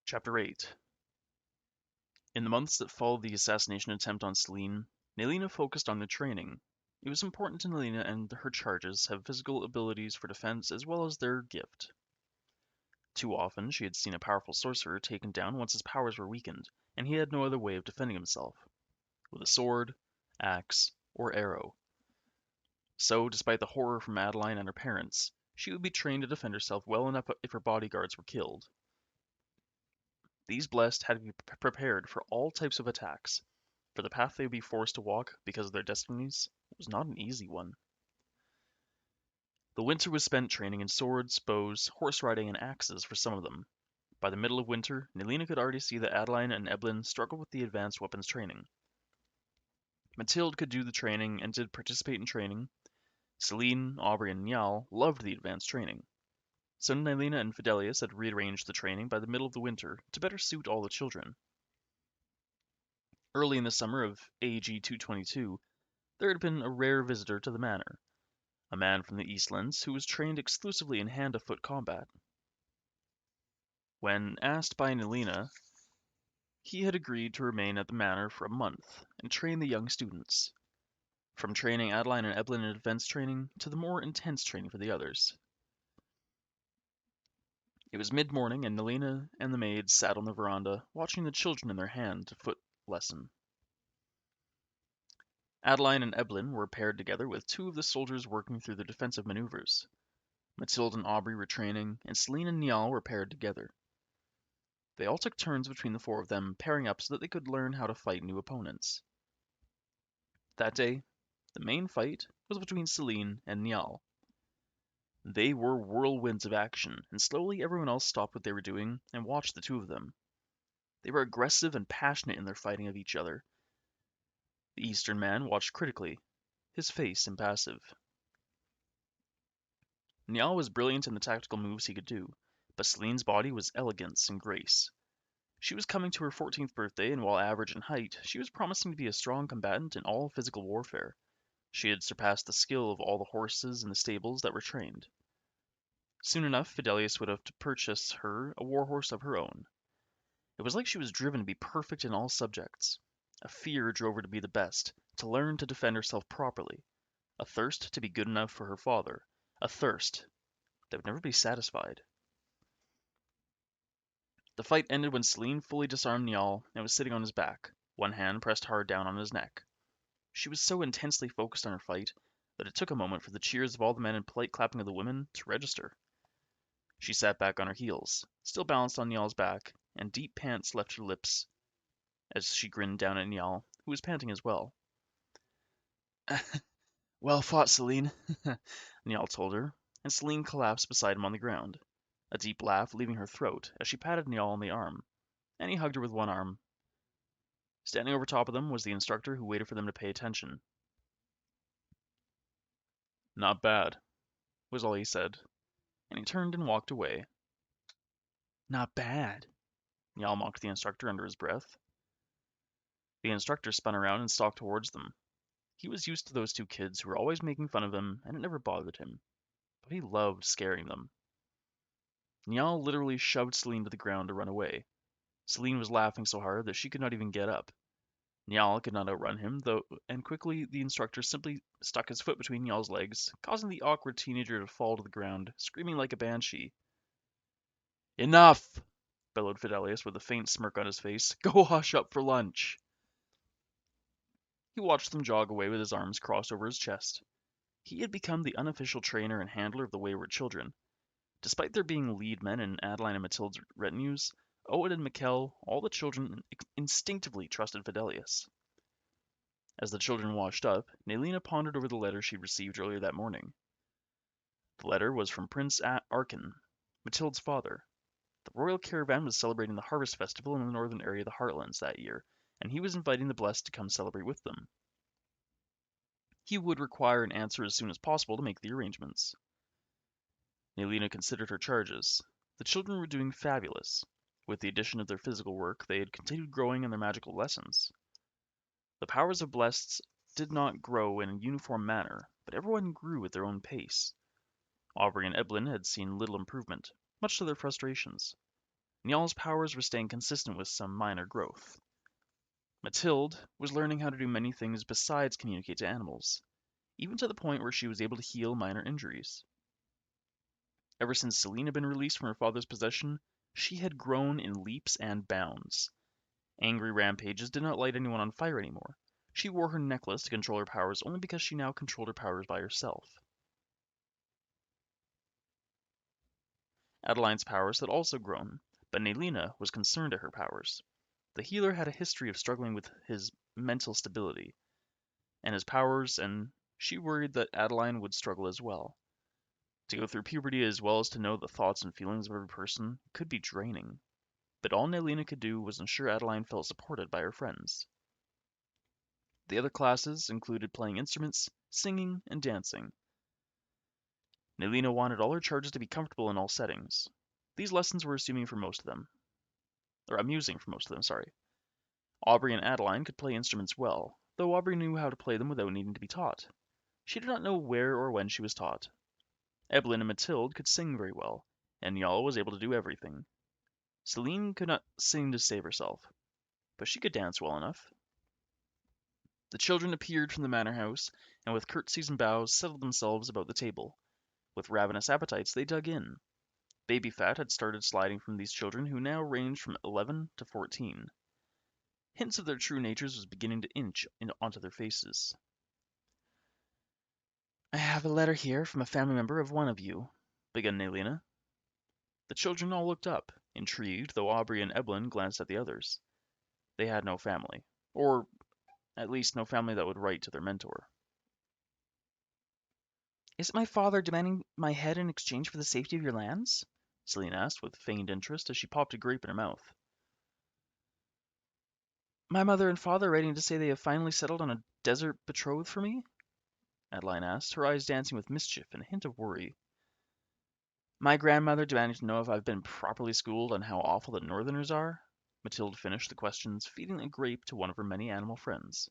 Chapter 8. In the months that followed the assassination attempt on Celine, Nelina focused on their training. It was important to Nelina and her charges have physical abilities for defense as well as their gift. Too often she had seen a powerful sorcerer taken down once his powers were weakened, and he had no other way of defending himself, with a sword, axe, or arrow. So, despite the horror from Adeline and her parents, she would be trained to defend herself well enough if her bodyguards were killed. These blessed had to be prepared for all types of attacks, for the path they would be forced to walk because of their destinies was not an easy one. The winter was spent training in swords, bows, horse riding, and axes for some of them. By the middle of winter, Nelina could already see that Adeline and Eblin struggled with the advanced weapons training. Mathilde could do the training and did participate in training. Celine, Aubrey, and Niall loved the advanced training. So Nelina and Fidelius had rearranged the training by the middle of the winter to better suit all the children. Early in the summer of AG 222, there had been a rare visitor to the manor, a man from the Eastlands who was trained exclusively in hand-to-foot combat. When asked by Nelina, he had agreed to remain at the manor for a month and train the young students, from training Adeline and Eblin in advanced training to the more intense training for the others. It was mid-morning and Nelina and the maids sat on the veranda watching the children in their hand-to-foot lesson. Adeline and Eblin were paired together with two of the soldiers working through the defensive maneuvers. Mathilde and Aubrey were training, and Celine and Niall were paired together. They all took turns between the four of them, pairing up so that they could learn how to fight new opponents. That day, the main fight was between Celine and Niall. They were whirlwinds of action, and slowly everyone else stopped what they were doing and watched the two of them. They were aggressive and passionate in their fighting of each other. The Eastern man watched critically, his face impassive. Niall was brilliant in the tactical moves he could do, but Celine's body was elegance and grace. She was coming to her 14th birthday, and while average in height, she was promising to be a strong combatant in all physical warfare. She had surpassed the skill of all the horses in the stables that were trained. Soon enough, Fidelius would have to purchase her a warhorse of her own. It was like she was driven to be perfect in all subjects. A fear drove her to be the best, to learn to defend herself properly. A thirst to be good enough for her father. A thirst that would never be satisfied. The fight ended when Celine fully disarmed Niall and was sitting on his back, one hand pressed hard down on his neck. She was so intensely focused on her fight that it took a moment for the cheers of all the men and polite clapping of the women to register. She sat back on her heels, still balanced on Niall's back, and deep pants left her lips as she grinned down at Niall, who was panting as well. Well fought, Celine, Niall told her, and Celine collapsed beside him on the ground, a deep laugh leaving her throat as she patted Niall on the arm, and he hugged her with one arm. Standing over top of them was the instructor who waited for them to pay attention. Not bad, was all he said, and he turned and walked away. Not bad, Niall mocked the instructor under his breath. The instructor spun around and stalked towards them. He was used to those two kids who were always making fun of him, and it never bothered him. But he loved scaring them. Niall literally shoved Celine to the ground to run away. Celine was laughing so hard that she could not even get up. Niall could not outrun him, though, and quickly the instructor simply stuck his foot between Niall's legs, causing the awkward teenager to fall to the ground, screaming like a banshee. Enough! Bellowed Fidelius with a faint smirk on his face. Go hush up for lunch! He watched them jog away with his arms crossed over his chest. He had become the unofficial trainer and handler of the wayward children. Despite there being lead men in Adeline and Mathilde's retinues, Owen and Mikkel, all the children instinctively trusted Fidelius. As the children washed up, Nelina pondered over the letter she'd received earlier that morning. The letter was from Prince Arkin, Mathilde's father. The royal caravan was celebrating the harvest festival in the northern area of the Heartlands that year, and he was inviting the blessed to come celebrate with them. He would require an answer as soon as possible to make the arrangements. Nelina considered her charges. The children were doing fabulous. With the addition of their physical work, they had continued growing in their magical lessons. The powers of blessed did not grow in a uniform manner, but everyone grew at their own pace. Aubrey and Eblin had seen little improvement, much to their frustrations. Niall's powers were staying consistent with some minor growth. Mathilde was learning how to do many things besides communicate to animals, even to the point where she was able to heal minor injuries. Ever since Celine had been released from her father's possession, she had grown in leaps and bounds. Angry rampages did not light anyone on fire anymore. She wore her necklace to control her powers only because she now controlled her powers by herself. Adeline's powers had also grown, but Nelina was concerned at her powers. The healer had a history of struggling with his mental stability and his powers, and she worried that Adeline would struggle as well. To go through puberty as well as to know the thoughts and feelings of every person could be draining, but all Nelina could do was ensure Adeline felt supported by her friends. The other classes included playing instruments, singing, and dancing. Nelina wanted all her charges to be comfortable in all settings. These lessons were amusing for most of them, sorry. Aubrey and Adeline could play instruments well, though Aubrey knew how to play them without needing to be taught. She did not know where or when she was taught. Evelyn and Mathilde could sing very well, and Niall was able to do everything. Celine could not sing to save herself, but she could dance well enough. The children appeared from the manor house, and with curtsies and bows settled themselves about the table. With ravenous appetites they dug in. Baby fat had started sliding from these children, who now ranged from 11 to 14. Hints of their true natures was beginning to inch onto their faces. "I have a letter here from a family member of one of you," began Nelina. The children all looked up, intrigued, though Aubrey and Evelyn glanced at the others. They had no family, or at least no family that would write to their mentor. "Is it my father demanding my head in exchange for the safety of your lands?" Celine asked with feigned interest as she popped a grape in her mouth. "My mother and father writing to say they have finally settled on a desert betrothed for me?" Adeline asked, her eyes dancing with mischief and a hint of worry. "My grandmother demanding to know if I've been properly schooled on how awful the Northerners are?" Mathilde finished the questions, feeding a grape to one of her many animal friends.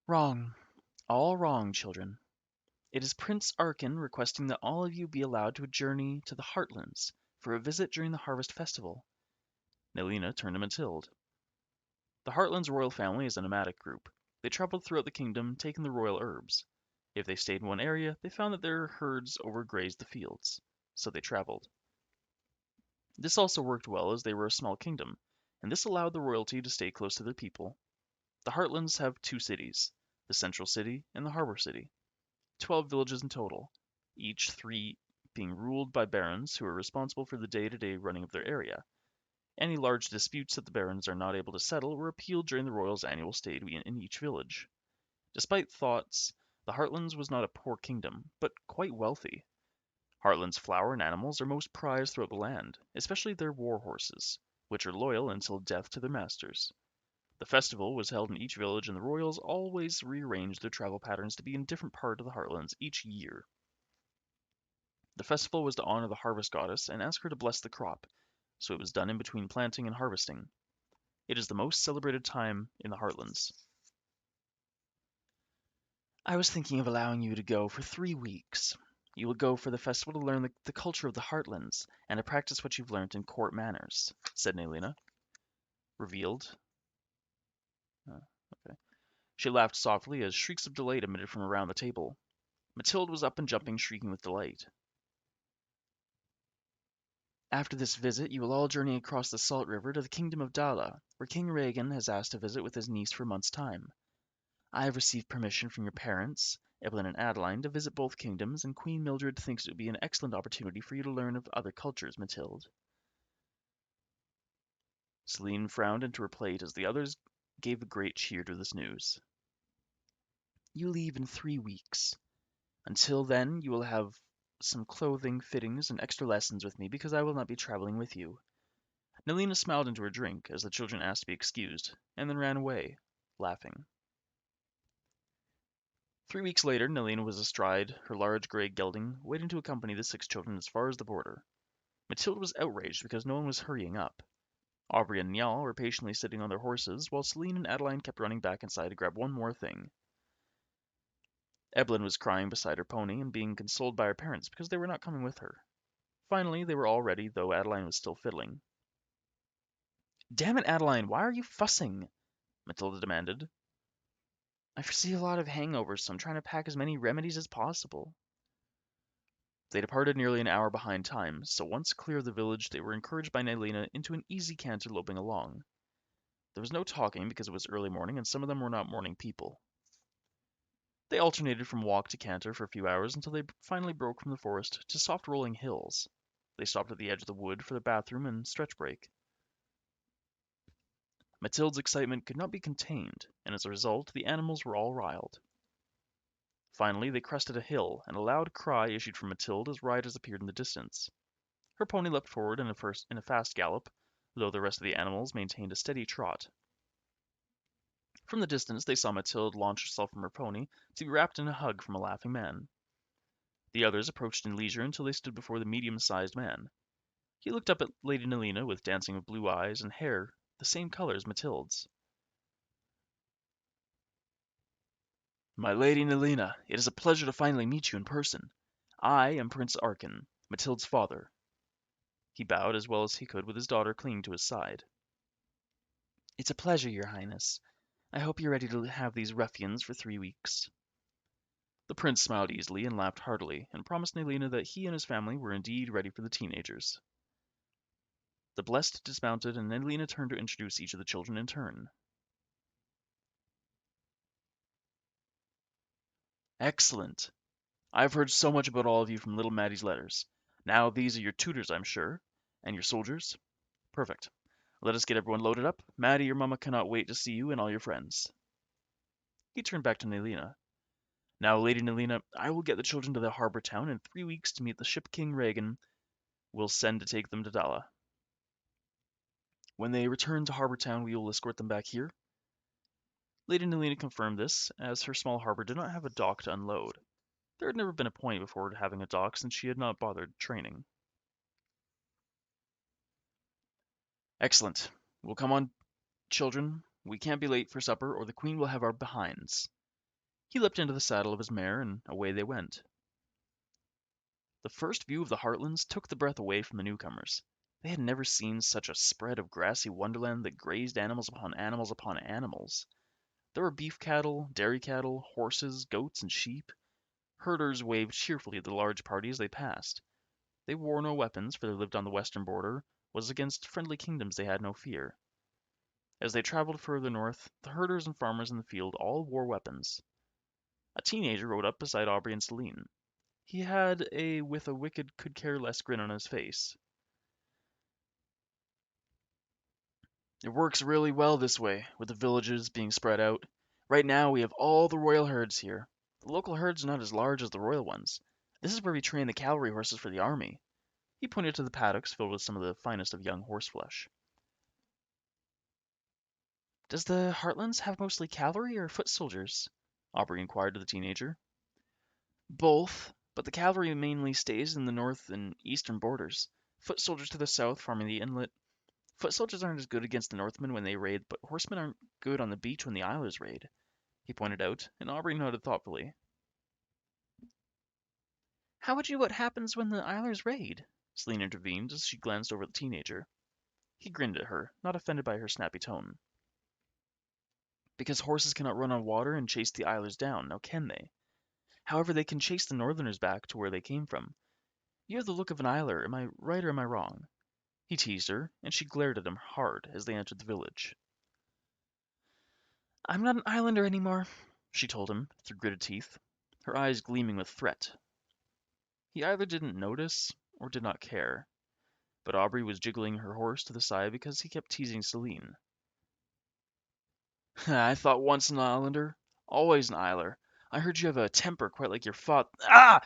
"Wrong. All wrong, children. It is Prince Arkin requesting that all of you be allowed to journey to the Heartlands for a visit during the Harvest Festival." Nelina turned to Mathilde. The Heartlands royal family is a nomadic group. They traveled throughout the kingdom, taking the royal herbs. If they stayed in one area, they found that their herds overgrazed the fields, so they traveled. This also worked well as they were a small kingdom, and this allowed the royalty to stay close to their people. The Heartlands have two cities, the central city and the harbor city. 12 villages in total, each 3 being ruled by barons who are responsible for the day-to-day running of their area. Any large disputes that the barons are not able to settle were appealed during the royals' annual stay in each village. Despite thoughts, the Heartlands was not a poor kingdom, but quite wealthy. Heartland's flower and animals are most prized throughout the land, especially their war horses, which are loyal until death to their masters. The festival was held in each village, and the royals always rearranged their travel patterns to be in different parts of the Heartlands each year. The festival was to honor the harvest goddess and ask her to bless the crop, so it was done in between planting and harvesting. It is the most celebrated time in the Heartlands. "I was thinking of allowing you to go for 3 weeks. You will go for the festival to learn the culture of the Heartlands and to practice what you've learned in court manners," said Nelina. Revealed. Uh, okay. She laughed softly as shrieks of delight emitted from around the table. Mathilde was up and jumping, shrieking with delight. "After this visit, you will all journey across the Salt River to the kingdom of Dala, where King Regan has asked to visit with his niece for a month's time. I have received permission from your parents, Evelyn and Adeline, to visit both kingdoms, and Queen Mildred thinks it would be an excellent opportunity for you to learn of other cultures, Mathilde." Celine frowned into her plate as the others gave a great cheer to this news. "You leave in 3 weeks. Until then, you will have some clothing, fittings, and extra lessons with me because I will not be traveling with you." Nelina smiled into her drink as the children asked to be excused, and then ran away, laughing. 3 weeks later, Nelina was astride her large grey gelding, waiting to accompany the 6 children as far as the border. Mathilde was outraged because no one was hurrying up. Aubrey and Niall were patiently sitting on their horses, while Celine and Adeline kept running back inside to grab one more thing. Evelyn was crying beside her pony and being consoled by her parents because they were not coming with her. Finally, they were all ready, though Adeline was still fiddling. Damn it, Adeline, why are you fussing? Matilda demanded. I foresee a lot of hangovers, so I'm trying to pack as many remedies as possible. They departed nearly an hour behind time, so once clear of the village, they were encouraged by Nilina into an easy canter loping along. There was no talking because it was early morning, and some of them were not morning people. They alternated from walk to canter for a few hours until they finally broke from the forest to soft rolling hills. They stopped at the edge of the wood for the bathroom and stretch break. Matilda's excitement could not be contained, and as a result, the animals were all riled. Finally, they crested a hill, and a loud cry issued from Matilda as riders appeared in the distance. Her pony leapt forward in a fast gallop, though the rest of the animals maintained a steady trot. From the distance, they saw Matilda launch herself from her pony to be wrapped in a hug from a laughing man. The others approached in leisure until they stood before the medium-sized man. He looked up at Lady Nilina with dancing blue eyes and hair the same color as Matilda's. My Lady Nilina, it is a pleasure to finally meet you in person. I am Prince Arkin, Matilda's father. He bowed as well as he could with his daughter clinging to his side. It's a pleasure, Your Highness. I hope you're ready to have these ruffians for 3 weeks. The prince smiled easily and laughed heartily, and promised Nilina that he and his family were indeed ready for the teenagers. The blessed dismounted, and Nilina turned to introduce each of the children in turn. Excellent! I've heard so much about all of you from little Maddie's letters. Now these are your tutors, I'm sure. And your soldiers? Perfect. Let us get everyone loaded up. Maddie, your mama cannot wait to see you and all your friends. He turned back to Nilina. Now, Lady Nilina, I will get the children to the harbor town in 3 weeks to meet the ship King Regan will send to take them to Dala. When they return to harbor town, we will escort them back here. Lady Nilina confirmed this, as her small harbor did not have a dock to unload. There had never been a point before having a dock since she had not bothered training. Excellent. We'll come on, children. We can't be late for supper, or the Queen will have our behinds. He leapt into the saddle of his mare, and away they went. The first view of the Heartlands took the breath away from the newcomers. They had never seen such a spread of grassy wonderland that grazed animals upon animals upon animals. There were beef cattle, dairy cattle, horses, goats, and sheep. Herders waved cheerfully at the large party as they passed. They wore no weapons, for they lived on the western border, was against friendly kingdoms they had no fear. As they traveled further north, the herders and farmers in the field all wore weapons. A teenager rode up beside Aubrey and Celine. He had a with a wicked could-care-less grin on his face. It works really well this way, with the villages being spread out. Right now we have all the royal herds here. The local herds are not as large as the royal ones. This is where we train the cavalry horses for the army. He pointed to the paddocks filled with some of the finest of young horseflesh. Does the Heartlands have mostly cavalry or foot soldiers? Aubrey inquired of the teenager. Both, but the cavalry mainly stays in the north and eastern borders. Foot soldiers to the south farming the inlet. Foot soldiers aren't as good against the Northmen when they raid, but horsemen aren't good on the beach when the Islers raid, he pointed out, and Aubrey nodded thoughtfully. How would you know what happens when the Islers raid? Celine intervened as she glanced over at the teenager. He grinned at her, not offended by her snappy tone. Because horses cannot run on water and chase the Islers down, now can they? However, they can chase the Northerners back to where they came from. You have the look of an Isler, am I right or am I wrong? He teased her, and she glared at him hard as they entered the village. I'm not an islander anymore, she told him, through gritted teeth, her eyes gleaming with threat. He either didn't notice or did not care, but Aubrey was jiggling her horse to the side because he kept teasing Celine. I thought once an islander, always an isler. I heard you have a temper quite like your father. Ah!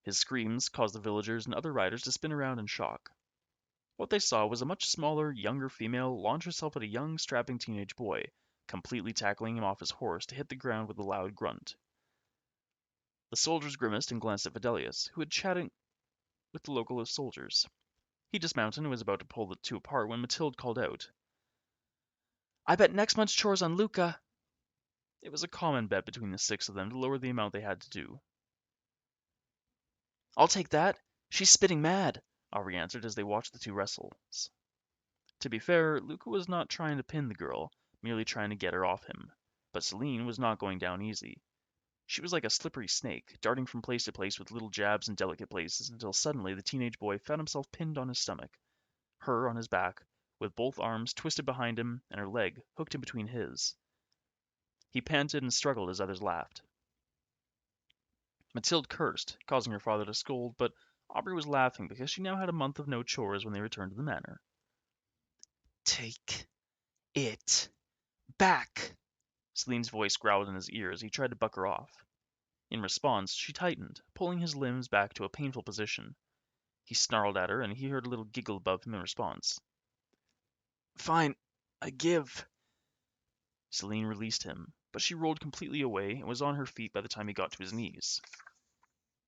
His screams caused the villagers and other riders to spin around in shock. What they saw was a much smaller, younger female launch herself at a young, strapping teenage boy, completely tackling him off his horse to hit the ground with a loud grunt. The soldiers grimaced and glanced at Fidelius, who had chatted with the local soldiers. He dismounted and was about to pull the two apart when Mathilde called out, I bet next month's chores on Luca. It was a common bet between the 6 of them to lower the amount they had to do. I'll take that. She's spitting mad, Aubrey answered as they watched the two wrestles. To be fair, Luca was not trying to pin the girl, merely trying to get her off him. But Celine was not going down easy. She was like a slippery snake, darting from place to place with little jabs in delicate places until suddenly the teenage boy found himself pinned on his stomach, her on his back, with both arms twisted behind him and her leg hooked in between his. He panted and struggled as others laughed. Mathilde cursed, causing her father to scold, but Aubrey was laughing because she now had a month of no chores when they returned to the manor. Take it back! Celine's voice growled in his ear as he tried to buck her off. In response, she tightened, pulling his limbs back to a painful position. He snarled at her, and he heard a little giggle above him in response. Fine, I give. Celine released him, but she rolled completely away and was on her feet by the time he got to his knees.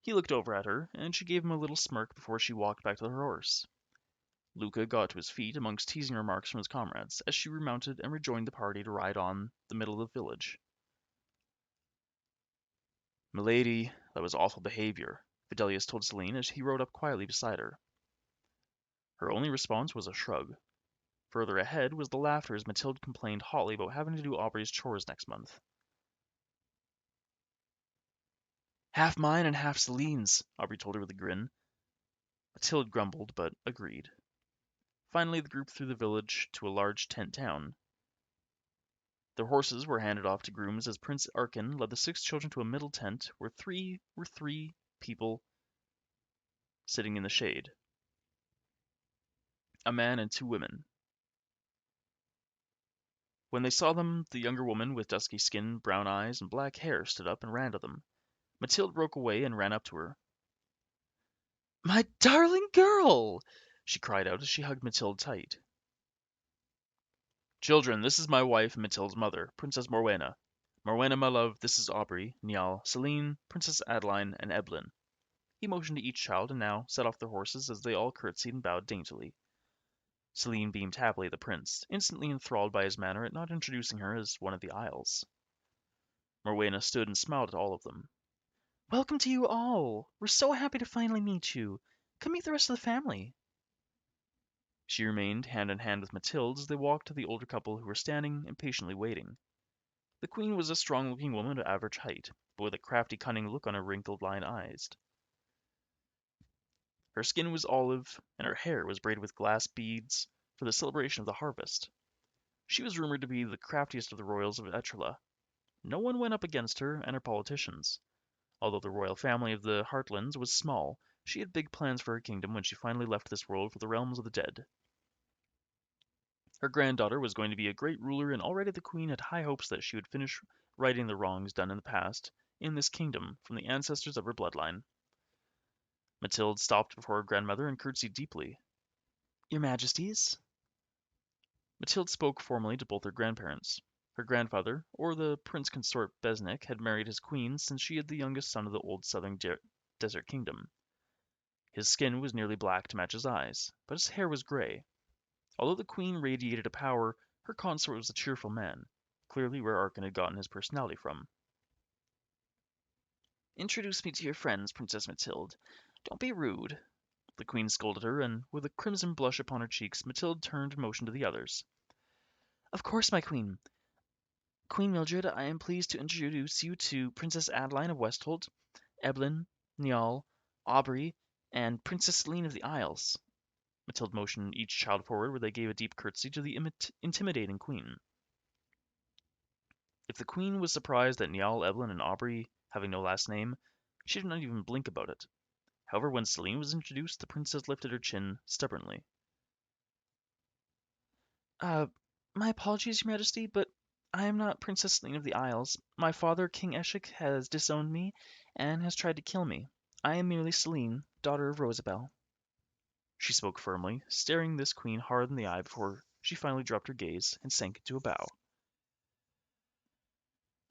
He looked over at her, and she gave him a little smirk before she walked back to her horse. Luca got to his feet amongst teasing remarks from his comrades as she remounted and rejoined the party to ride on the middle of the village. "Milady, that was awful behavior," Fidelius told Celine as he rode up quietly beside her. Her only response was a shrug. Further ahead was the laughter as Mathilde complained hotly about having to do Aubrey's chores next month. Half mine and half Celine's, Aubrey told her with a grin. Mathilde grumbled, but agreed. Finally, the group through the village to a large tent town. Their horses were handed off to grooms as Prince Arkin led the 6 children to a middle tent where three people sitting in the shade. A man and 2 women. When they saw them, the younger woman with dusky skin, brown eyes, and black hair stood up and ran to them. Mathilde broke away and ran up to her. My darling girl! She cried out as she hugged Mathilde tight. "Children, this is my wife and Mathilde's mother, Princess Morwena. Morwena, my love, this is Aubrey, Niall, Celine, Princess Adeline, and Eblin." He motioned to each child and now set off their horses as they all curtsied and bowed daintily. Celine beamed happily at the prince, instantly enthralled by his manner at not introducing her as one of the Isles. Morwena stood and smiled at all of them. Welcome to you all! We're so happy to finally meet you. Come meet the rest of the family. She remained hand in hand with Mathilde as they walked to the older couple who were standing impatiently waiting. The queen was a strong-looking woman of average height, but with a crafty, cunning look on her wrinkled, lined eyes. Her skin was olive, and her hair was braided with glass beads for the celebration of the harvest. She was rumored to be the craftiest of the royals of Etrila. No one went up against her and her politicians. Although the royal family of the Heartlands was small, she had big plans for her kingdom when she finally left this world for the realms of the dead. Her granddaughter was going to be a great ruler, and already the queen had high hopes that she would finish righting the wrongs done in the past in this kingdom from the ancestors of her bloodline. Mathilde stopped before her grandmother and curtsied deeply. Your Majesties? Mathilde spoke formally to both her grandparents. Her grandfather, or the prince consort Basnett, had married his queen since she had the youngest son of the old southern desert kingdom. His skin was nearly black to match his eyes, but his hair was gray. Although the queen radiated a power, her consort was a cheerful man, clearly where Arkin had gotten his personality from. Introduce me to your friends, Princess Mathilde. Don't be rude. The queen scolded her, and with a crimson blush upon her cheeks, Mathilde turned and motioned to the others. Of course, my queen. Queen Mildred, I am pleased to introduce you to Princess Adeline of Westholt, Eblin, Niall, Aubrey, and Princess Celine of the Isles. Mathilde motioned each child forward where they gave a deep curtsy to the intimidating queen. If the queen was surprised at Niall, Eblin, and Aubrey having no last name, she did not even blink about it. However, when Celine was introduced, the princess lifted her chin stubbornly. My apologies, Your Majesty, but I am not Princess Celine of the Isles. My father, King Eshek, has disowned me and has tried to kill me. I am merely Celine, daughter of Rosabelle. She spoke firmly, staring this queen hard in the eye before she finally dropped her gaze and sank into a bow.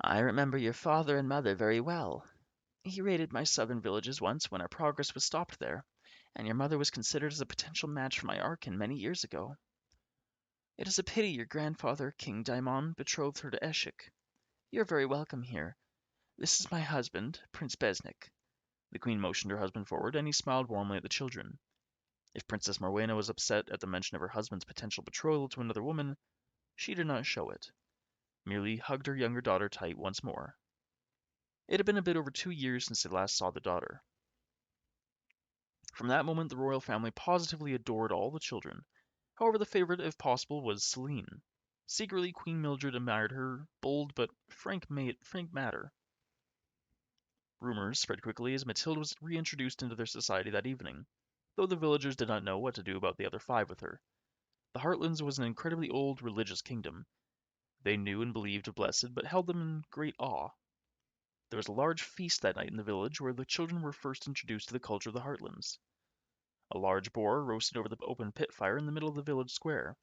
I remember your father and mother very well. He raided my southern villages once when our progress was stopped there, and your mother was considered as a potential match for my Arkin many years ago. It is a pity your grandfather, King Daimon, betrothed her to Eshek. You are very welcome here. This is my husband, Prince Besnik. The queen motioned her husband forward, and he smiled warmly at the children. If Princess Morwena was upset at the mention of her husband's potential betrothal to another woman, she did not show it, merely hugged her younger daughter tight once more. It had been a bit over 2 years since they last saw the daughter. From that moment the royal family positively adored all the children. However, the favorite, if possible, was Celine. Secretly, Queen Mildred admired her bold but frank manner. Rumors spread quickly as Matilda was reintroduced into their society that evening, though the villagers did not know what to do about the other 5 with her. The Heartlands was an incredibly old religious kingdom. They knew and believed the blessed, but held them in great awe. There was a large feast that night in the village where the children were first introduced to the culture of the Heartlands. A large boar roasted over the open pit fire in the middle of the village square.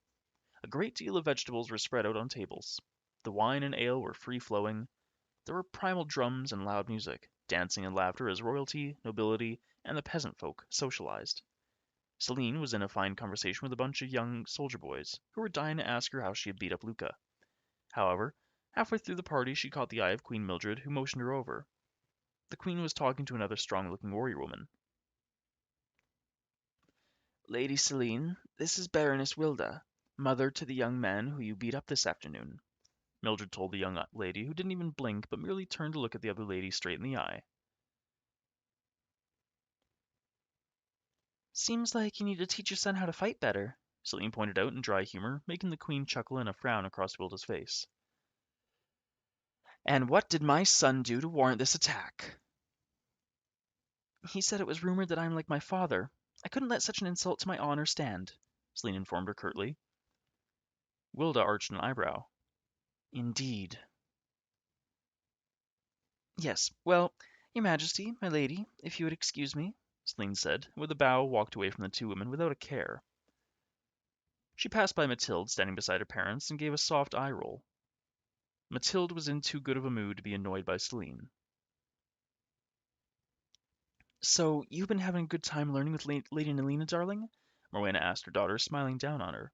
A great deal of vegetables were spread out on tables. The wine and ale were free-flowing. There were primal drums and loud music, dancing and laughter as royalty, nobility, and the peasant folk socialized. Celine was in a fine conversation with a bunch of young soldier boys, who were dying to ask her how she had beat up Luca. However, halfway through the party she caught the eye of Queen Mildred, who motioned her over. The queen was talking to another strong-looking warrior woman. Lady Celine, this is Baroness Wilda, mother to the young man who you beat up this afternoon, Mildred told the young lady, who didn't even blink but merely turned to look at the other lady straight in the eye. Seems like you need to teach your son how to fight better, Celine pointed out in dry humor, making the queen chuckle and a frown across Wilda's face. And what did my son do to warrant this attack? He said it was rumored that I'm like my father. I couldn't let such an insult to my honor stand, Celine informed her curtly. Wilda arched an eyebrow. Indeed. Yes, well, your majesty, my lady, if you would excuse me, Celine said, and with a bow walked away from the 2 women without a care. She passed by Mathilde standing beside her parents and gave a soft eye roll. Mathilde was in too good of a mood to be annoyed by Celine. So, you've been having a good time learning with Lady Nelina, darling? Morwena asked her daughter, smiling down on her.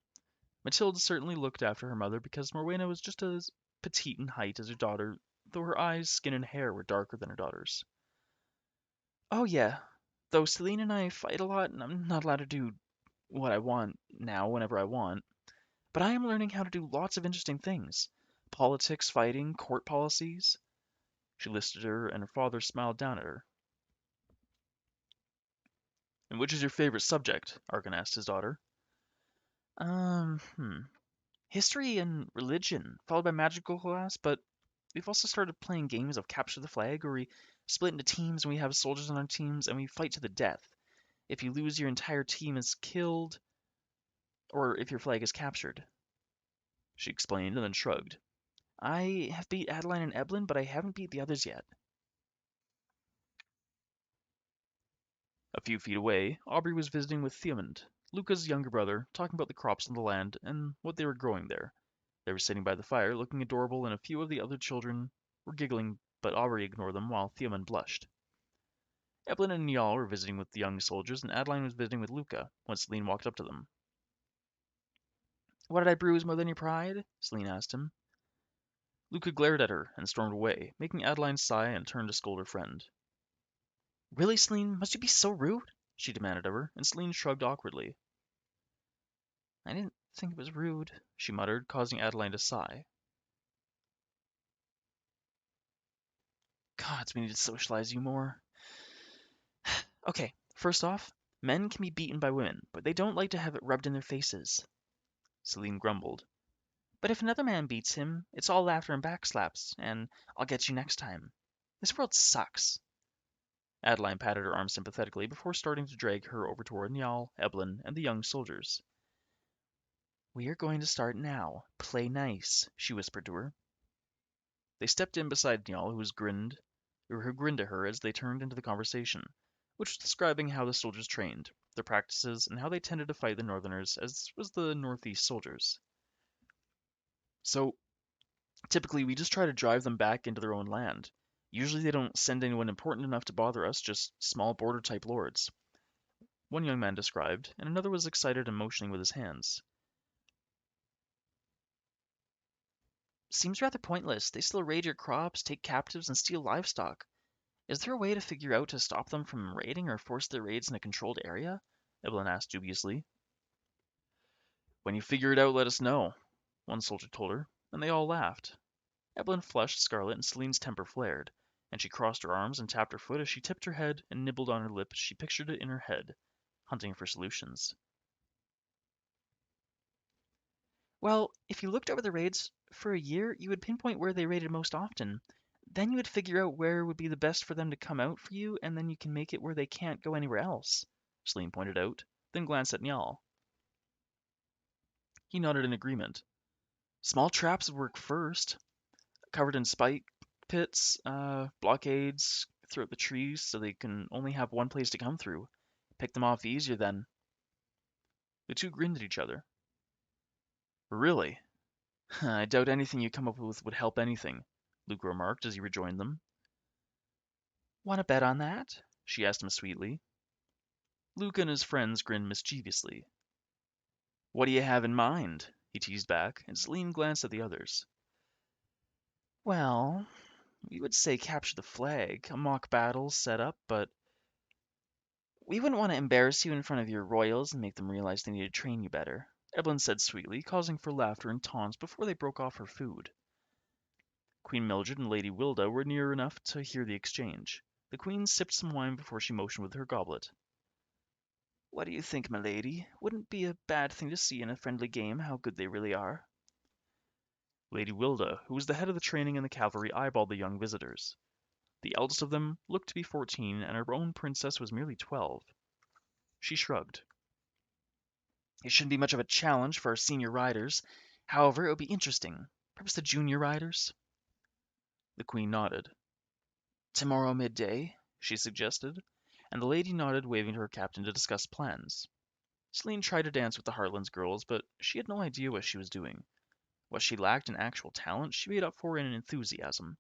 Mathilde certainly looked after her mother because Morwena was just as petite in height as her daughter, though her eyes, skin, and hair were darker than her daughter's. Oh yeah, though Celine and I fight a lot and I'm not allowed to do what I want now whenever I want. But I am learning how to do lots of interesting things. Politics, fighting, court policies. She listed her, and her father smiled down at her. And which is your favorite subject? Argan asked his daughter. Um, hmm. History and religion, followed by magical class, but we've also started playing games of capture the flag, where we split into teams and we have soldiers on our teams and we fight to the death. If you lose, your entire team is killed, or if your flag is captured. She explained and then shrugged. I have beat Adeline and Eblin, but I haven't beat the others yet. A few feet away, Aubrey was visiting with Theomund, Luca's younger brother, talking about the crops on the land and what they were growing there. They were sitting by the fire, looking adorable, and a few of the other children were giggling, but Aubrey ignored them while Theomund blushed. Evelyn and Njal were visiting with the young soldiers, and Adeline was visiting with Luca when Celine walked up to them. What did I bruise more than your pride? Celine asked him. Luca glared at her and stormed away, making Adeline sigh and turn to scold her friend. Really, Celine? Must you be so rude? She demanded of her, and Celine shrugged awkwardly. I didn't think it was rude, she muttered, causing Adeline to sigh. Gods, we need to socialize you more. Okay, first off, men can be beaten by women, but they don't like to have it rubbed in their faces. Celine grumbled. But if another man beats him, it's all laughter and backslaps, and I'll get you next time. This world sucks. Adeline patted her arm sympathetically before starting to drag her over toward Njal, Eblin, and the young soldiers. We are going to start now. Play nice, she whispered to her. They stepped in beside Njal, who grinned at her as they turned into the conversation, which was describing how the soldiers trained, their practices, and how they tended to fight the Northerners as was the Northeast soldiers. So, typically we just try to drive them back into their own land. Usually they don't send anyone important enough to bother us, just small border-type lords. One young man described, and another was excited and motioning with his hands. Seems rather pointless. They still raid your crops, take captives, and steal livestock. Is there a way to figure out to stop them from raiding or force their raids in a controlled area? Evelyn asked dubiously. When you figure it out, let us know, one soldier told her, and they all laughed. Evelyn flushed scarlet and Celine's temper flared, and she crossed her arms and tapped her foot as she tipped her head and nibbled on her lip as she pictured it in her head, hunting for solutions. Well, if you looked over the raids for a year, you would pinpoint where they raided most often. Then you would figure out where would be the best for them to come out for you, and then you can make it where they can't go anywhere else, Celine pointed out, then glanced at Njal. He nodded in agreement. Small traps would work first, covered in spike pits, blockades throughout the trees so they can only have one place to come through. Pick them off easier then. The two grinned at each other. Really? I doubt anything you come up with would help anything, Luke remarked as he rejoined them. Want to bet on that? She asked him sweetly. Luke and his friends grinned mischievously. What do you have in mind? He teased back, and Celine glanced at the others. Well, we would say capture the flag, a mock battle set up, but we wouldn't want to embarrass you in front of your royals and make them realize they need to train you better, Evelyn said sweetly, causing for laughter and taunts before they broke off her food. Queen Mildred and Lady Wilda were near enough to hear the exchange. The queen sipped some wine before she motioned with her goblet. What do you think, milady? Wouldn't be a bad thing to see in a friendly game how good they really are. Lady Wilda, who was the head of the training in the cavalry, eyeballed the young visitors. The eldest of them looked to be 14, and her own princess was merely 12. She shrugged. It shouldn't be much of a challenge for our senior riders. However, it would be interesting. Perhaps the junior riders? The queen nodded. Tomorrow midday, she suggested, and the lady nodded, waving to her captain to discuss plans. Celine tried to dance with the Heartlands girls, but she had no idea what she was doing. What she lacked in actual talent, she made up for in enthusiasm.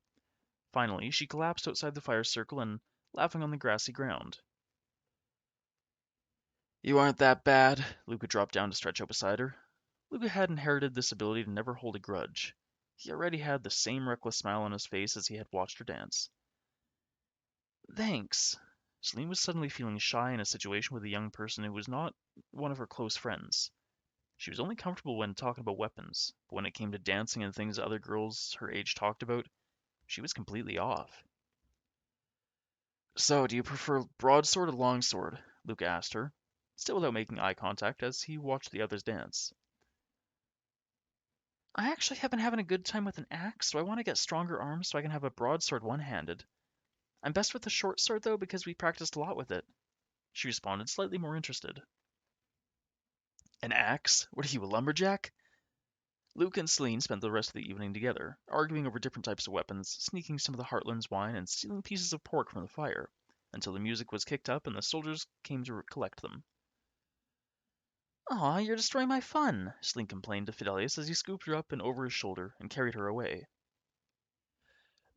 Finally, she collapsed outside the fire circle and laughing on the grassy ground. You aren't that bad. Luca dropped down to stretch out beside her. Luca had inherited this ability to never hold a grudge. He already had the same reckless smile on his face as he had watched her dance. Thanks. Celine was suddenly feeling shy in a situation with a young person who was not one of her close friends. She was only comfortable when talking about weapons, but when it came to dancing and things other girls her age talked about, she was completely off. So, do you prefer broadsword or longsword? Luke asked her, still without making eye contact as he watched the others dance. I actually have been having a good time with an axe, so I want to get stronger arms so I can have a broadsword one-handed. I'm best with the short sword, though, because we practiced a lot with it. She responded, slightly more interested. An axe? What are you, a lumberjack? Luke and Celine spent the rest of the evening together, arguing over different types of weapons, sneaking some of the Heartlands wine, and stealing pieces of pork from the fire, until the music was kicked up and the soldiers came to collect them. Aw, you're destroying my fun, Celine complained to Fidelius as he scooped her up and over his shoulder and carried her away.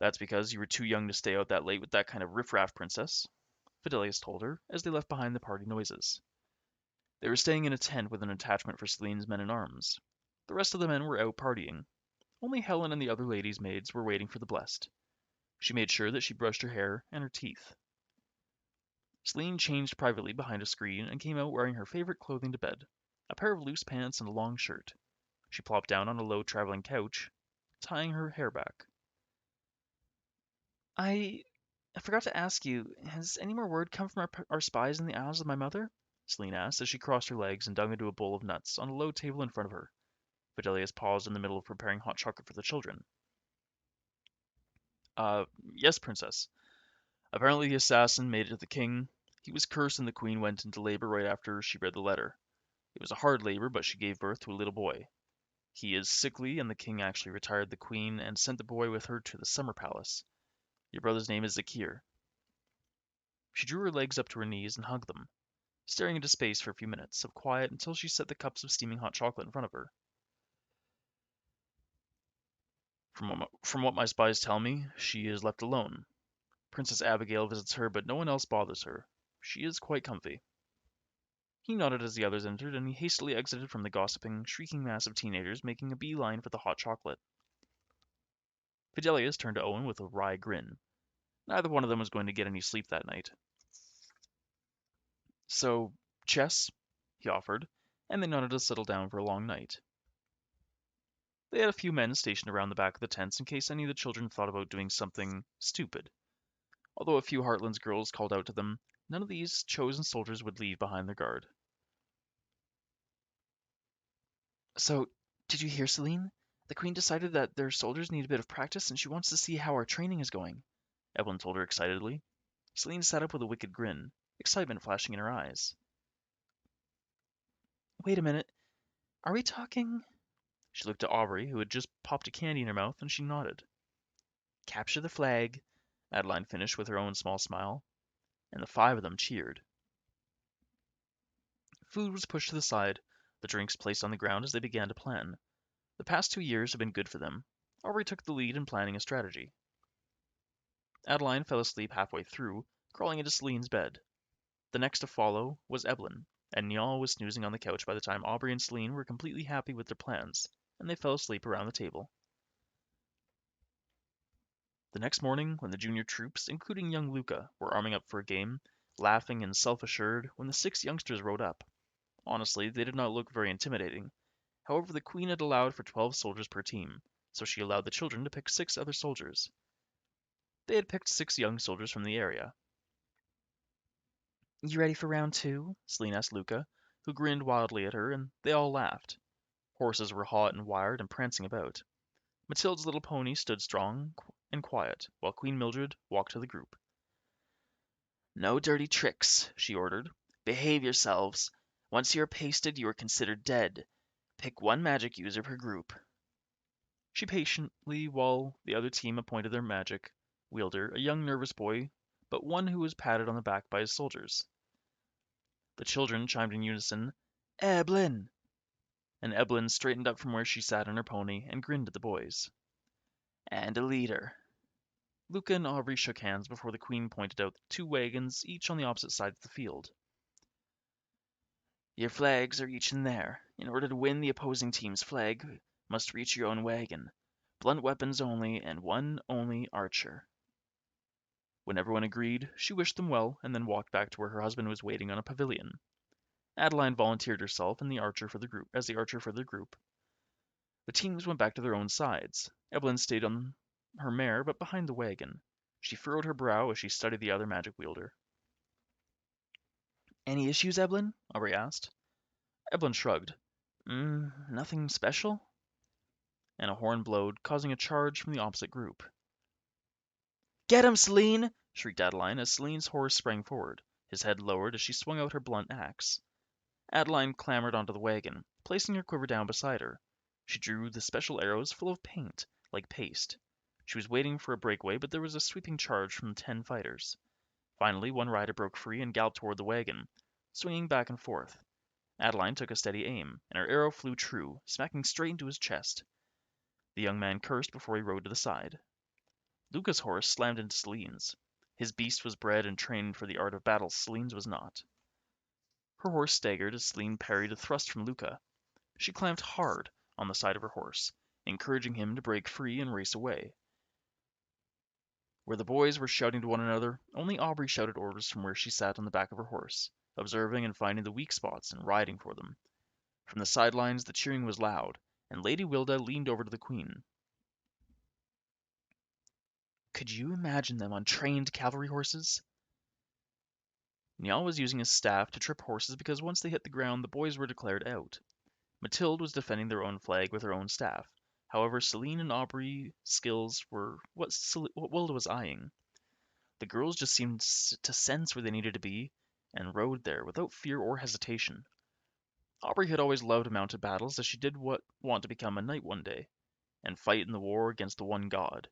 That's because you were too young to stay out that late with that kind of riffraff, princess, Fidelius told her as they left behind the party noises. They were staying in a tent with an attachment for Celine's men-at-arms. The rest of the men were out partying. Only Helen and the other ladies' maids were waiting for the blessed. She made sure that she brushed her hair and her teeth. Celine changed privately behind a screen and came out wearing her favorite clothing to bed, a pair of loose pants and a long shirt. She plopped down on a low traveling couch, tying her hair back. I forgot to ask you, has any more word come from our spies in the Isles of my mother? Celine asked as she crossed her legs and dug into a bowl of nuts on a low table in front of her. Fidelius paused in the middle of preparing hot chocolate for the children. Yes, princess. Apparently the assassin made it to the king. He was cursed and the queen went into labor right after she read the letter. It was a hard labor, but she gave birth to a little boy. He is sickly, and the king actually retired the queen and sent the boy with her to the summer palace. Your brother's name is Zakir. She drew her legs up to her knees and hugged them, staring into space for a few minutes of quiet until she set the cups of steaming hot chocolate in front of her. From what my spies tell me, she is left alone. Princess Abigail visits her, but no one else bothers her. She is quite comfy. He nodded as the others entered, and he hastily exited from the gossiping, shrieking mass of teenagers, making a beeline for the hot chocolate. Fidelius turned to Owen with a wry grin. Neither one of them was going to get any sleep that night. So, chess?" he offered, and they nodded to settle down for a long night. They had a few men stationed around the back of the tents in case any of the children thought about doing something stupid. Although a few Heartlands girls called out to them, none of these chosen soldiers would leave behind their guard. So, did you hear, Celine? The Queen decided that their soldiers need a bit of practice and she wants to see how our training is going. Evelyn told her excitedly. Celine sat up with a wicked grin, excitement flashing in her eyes. Wait a minute. Are we talking? She looked at Aubrey, who had just popped a candy in her mouth, and she nodded. Capture the flag, Adeline finished with her own small smile, and the five of them cheered. Food was pushed to the side, the drinks placed on the ground as they began to plan. The past 2 years had been good for them. Aubrey took the lead in planning a strategy. Adeline fell asleep halfway through, crawling into Celine's bed. The next to follow was Evelyn, and Niall was snoozing on the couch by the time Aubrey and Celine were completely happy with their plans, and they fell asleep around the table. The next morning, when the junior troops, including young Luca, were arming up for a game, laughing and self-assured, when the 6 youngsters rode up. Honestly, they did not look very intimidating. However, the Queen had allowed for 12 soldiers per team, so she allowed the children to pick 6 other soldiers. They had picked 6 young soldiers from the area. You ready for round 2? Celine asked Luca, who grinned wildly at her, and they all laughed. Horses were hot and wired and prancing about. Matilda's little pony stood strong and quiet, while Queen Mildred walked to the group. No dirty tricks, she ordered. Behave yourselves. Once you are pasted, you are considered dead. Pick one magic user per group. She patiently, while the other team appointed their magic wielder, a young nervous boy, but one who was patted on the back by his soldiers. The children chimed in unison, Eblin! And Evelyn straightened up from where she sat on her pony and grinned at the boys. And a leader. Luca and Aubrey shook hands before the Queen pointed out the 2 wagons, each on the opposite sides of the field. Your flags are each in there. In order to win the opposing team's flag, must reach your own wagon. Blunt weapons only, and one only archer. When everyone agreed, she wished them well and then walked back to where her husband was waiting on a pavilion. Adeline volunteered herself as the archer for the group. The teams went back to their own sides. Evelyn stayed on her mare, but behind the wagon. She furrowed her brow as she studied the other magic wielder. Any issues, Evelyn? Aubrey asked. Evelyn shrugged. Nothing special? And a horn blowed, causing a charge from the opposite group. Get him, Celine! Shrieked Adeline as Celine's horse sprang forward, his head lowered as she swung out her blunt axe. Adeline clambered onto the wagon, placing her quiver down beside her. She drew the special arrows full of paint, like paste. She was waiting for a breakaway, but there was a sweeping charge from 10 fighters. Finally, one rider broke free and galloped toward the wagon, swinging back and forth. Adeline took a steady aim, and her arrow flew true, smacking straight into his chest. The young man cursed before he rode to the side. Luca's horse slammed into Celine's. His beast was bred and trained for the art of battle. Celine's was not. Her horse staggered as Celine parried a thrust from Luca. She clamped hard on the side of her horse, encouraging him to break free and race away. Where the boys were shouting to one another, only Aubrey shouted orders from where she sat on the back of her horse, observing and finding the weak spots and riding for them. From the sidelines the cheering was loud, and Lady Wilda leaned over to the Queen. Could you imagine them on trained cavalry horses? Niall was using his staff to trip horses because once they hit the ground the boys were declared out. Mathilde was defending their own flag with her own staff. However, Celine and Aubrey's skills were what Wilda was eyeing. The girls just seemed to sense where they needed to be, and rode there without fear or hesitation. Aubrey had always loved mounted battles, as she did want to become a knight one day, and fight in the war against the one god.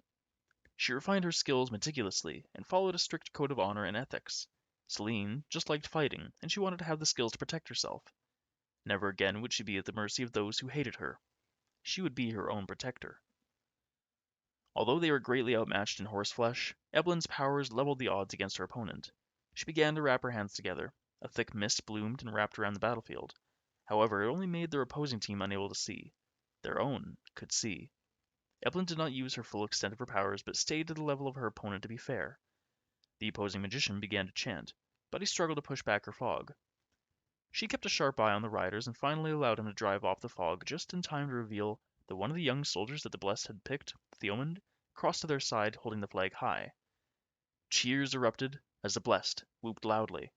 She refined her skills meticulously, and followed a strict code of honor and ethics. Celine just liked fighting, and she wanted to have the skills to protect herself. Never again would she be at the mercy of those who hated her. She would be her own protector. Although they were greatly outmatched in horseflesh, Evelyn's powers leveled the odds against her opponent. She began to wrap her hands together. A thick mist bloomed and wrapped around the battlefield. However, it only made their opposing team unable to see. Their own could see. Evelyn did not use her full extent of her powers, but stayed to the level of her opponent to be fair. The opposing magician began to chant, but he struggled to push back her fog. She kept a sharp eye on the riders and finally allowed him to drive off the fog just in time to reveal that one of the young soldiers that the Blessed had picked, Theomund, crossed to their side holding the flag high. Cheers erupted as the Blessed whooped loudly.